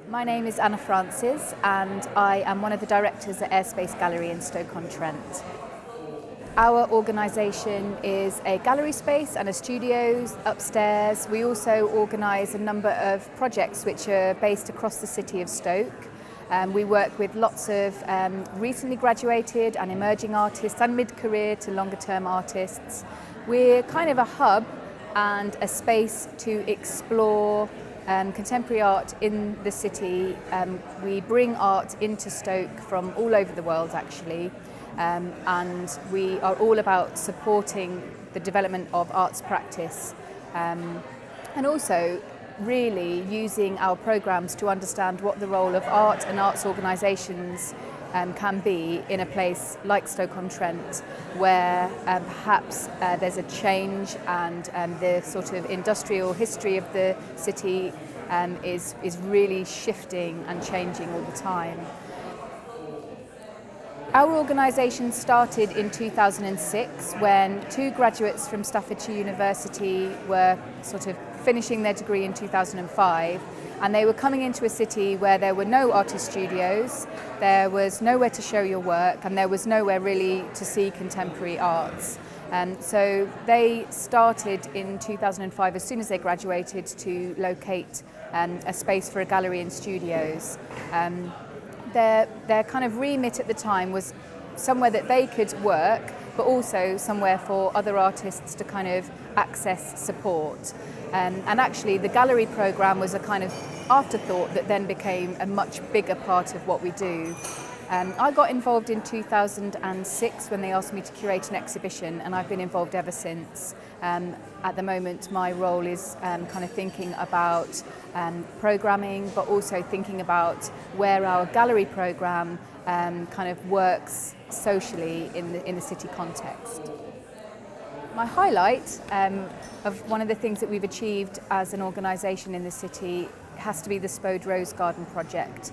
My name is Anna Francis and I am one of the directors at AirSpace Gallery in Stoke-on-Trent. Our organisation is a gallery space and a studios upstairs. We also organise a number of projects which are based across the city of Stoke. We work with lots of recently graduated and emerging artists and mid-career to longer-term artists. We're kind of a hub and a space to explore contemporary art in the city. We bring art into Stoke from all over the world actually, and we are all about supporting the development of arts practice and also really using our programmes to understand what the role of art and arts organisations can be in a place like Stoke-on-Trent, where perhaps there's a change and the sort of industrial history of the city is really shifting and changing all the time. Our organisation started in 2006 when two graduates from Staffordshire University were sort of finishing their degree in 2005, and they were coming into a city where there were no artist studios, there was nowhere to show your work, and there was nowhere really to see contemporary arts. So they started in 2005, as soon as they graduated, to locate a space for a gallery and studios. Their kind of remit at the time was somewhere that they could work, but also somewhere for other artists to kind of access support. And actually the gallery programme was a kind of afterthought that then became a much bigger part of what we do. I got involved in 2006 when they asked me to curate an exhibition, and I've been involved ever since. At the moment my role is kind of thinking about programming, but also thinking about where our gallery programme kind of works socially in the city context. My highlight of one of the things that we've achieved as an organisation in the city has to be the Spode Rose Garden project.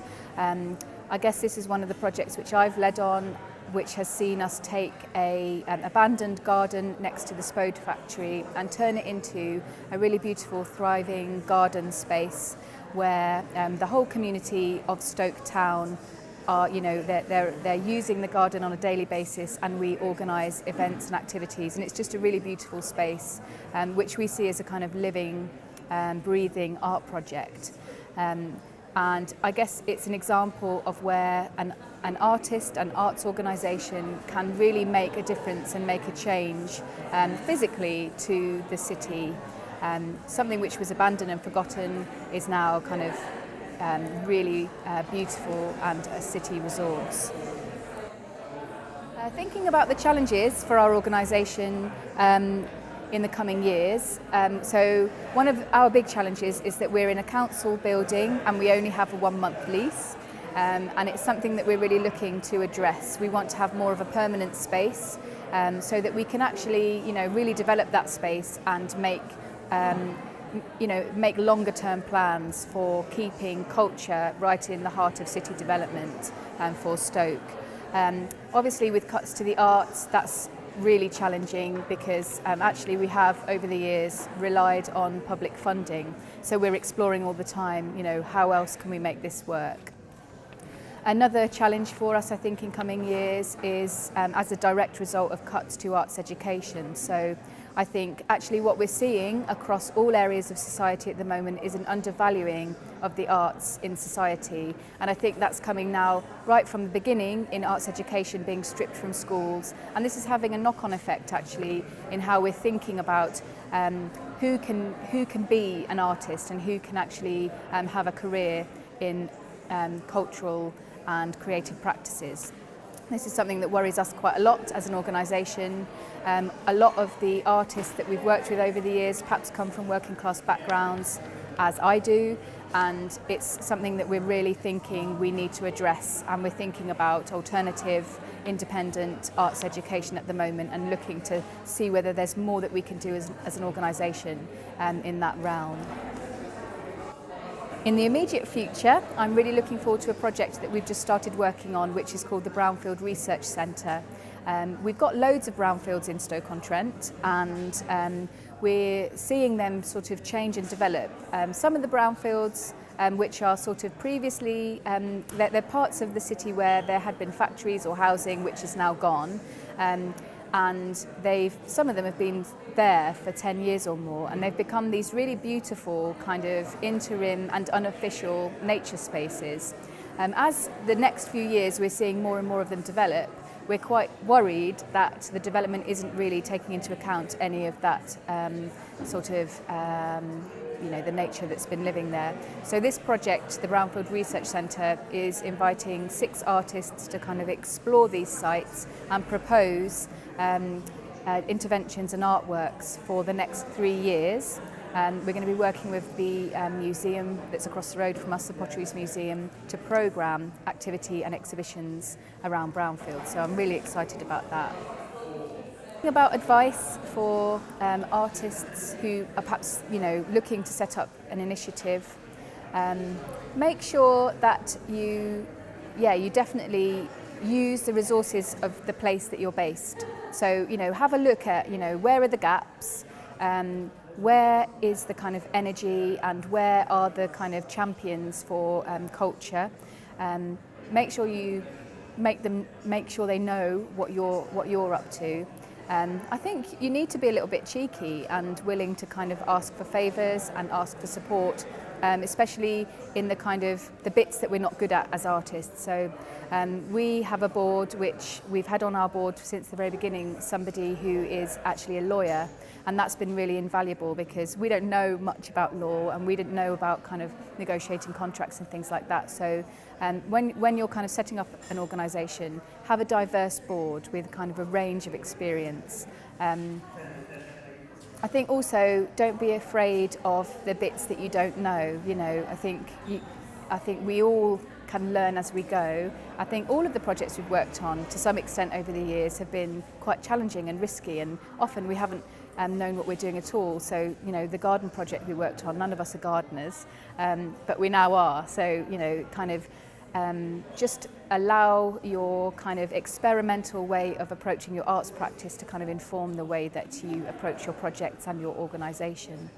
I guess this is one of the projects which I've led on, which has seen us take an abandoned garden next to the Spode factory and turn it into a really beautiful, thriving garden space where the whole community of Stoke town are, they're using the garden on a daily basis, and we organise events and activities, and it's just a really beautiful space which we see as a kind of living, breathing art project. And I guess it's an example of where an artist, an arts organisation can really make a difference and make a change physically to the city. Something which was abandoned and forgotten is now kind of really beautiful and a city resource. Thinking about the challenges for our organisation in the coming years. So one of our big challenges is that we're in a council building and we only have a 1-month lease, and it's something that we're really looking to address. We want to have more of a permanent space so that we can actually really develop that space and make longer term plans for keeping culture right in the heart of city development for Stoke. Obviously with cuts to the arts, that's really challenging because actually we have over the years relied on public funding, so we're exploring all the time how else can we make this work. Another challenge for us I think in coming years is as a direct result of cuts to arts education. So I think actually what we're seeing across all areas of society at the moment is an undervaluing of the arts in society, and I think that's coming now right from the beginning in arts education being stripped from schools, and this is having a knock-on effect actually in how we're thinking about who can be an artist and who can actually have a career in cultural and creative practices. This is something that worries us quite a lot as an organisation. A lot of the artists that we've worked with over the years perhaps come from working class backgrounds, as I do, and it's something that we're really thinking we need to address, and we're thinking about alternative, independent arts education at the moment and looking to see whether there's more that we can do as an organisation in that realm. In the immediate future, I'm really looking forward to a project that we've just started working on, which is called the Brownfield Research Centre. We've got loads of brownfields in Stoke-on-Trent, and we're seeing them sort of change and develop. Some of the brownfields which are sort of previously, they're parts of the city where there had been factories or housing which is now gone. And some of them have been there for 10 years or more, and they've become these really beautiful kind of interim and unofficial nature spaces. As the next few years we're seeing more and more of them develop, we're quite worried that the development isn't really taking into account any of that the nature that's been living there. So this project, the Brownfield Research Centre, is inviting 6 artists to kind of explore these sites and propose interventions and artworks for the next 3 years. We're going to be working with the museum that's across the road from us, the Potteries Museum, to programme activity and exhibitions around Brownfield. So I'm really excited about that. About advice for artists who are perhaps looking to set up an initiative, make sure that you definitely use the resources of the place that you're based. So have a look at where are the gaps, where is the kind of energy, and where are the kind of champions for culture. Make sure they know what you're up to. I think you need to be a little bit cheeky and willing to kind of ask for favours and ask for support, especially in the bits that we're not good at as artists. So we have a board which we've had on our board since the very beginning, somebody who is actually a lawyer, and that's been really invaluable because we don't know much about law and we didn't know about kind of negotiating contracts and things like that. So when you're kind of setting up an organisation, have a diverse board with kind of a range of experience. I think also don't be afraid of the bits that you don't know. I think we all can learn as we go. I think all of the projects we've worked on to some extent over the years have been quite challenging and risky, and often we haven't known what we're doing at all. So the garden project we worked on, none of us are gardeners, but we now are. So just allow your kind of experimental way of approaching your arts practice to kind of inform the way that you approach your projects and your organisation.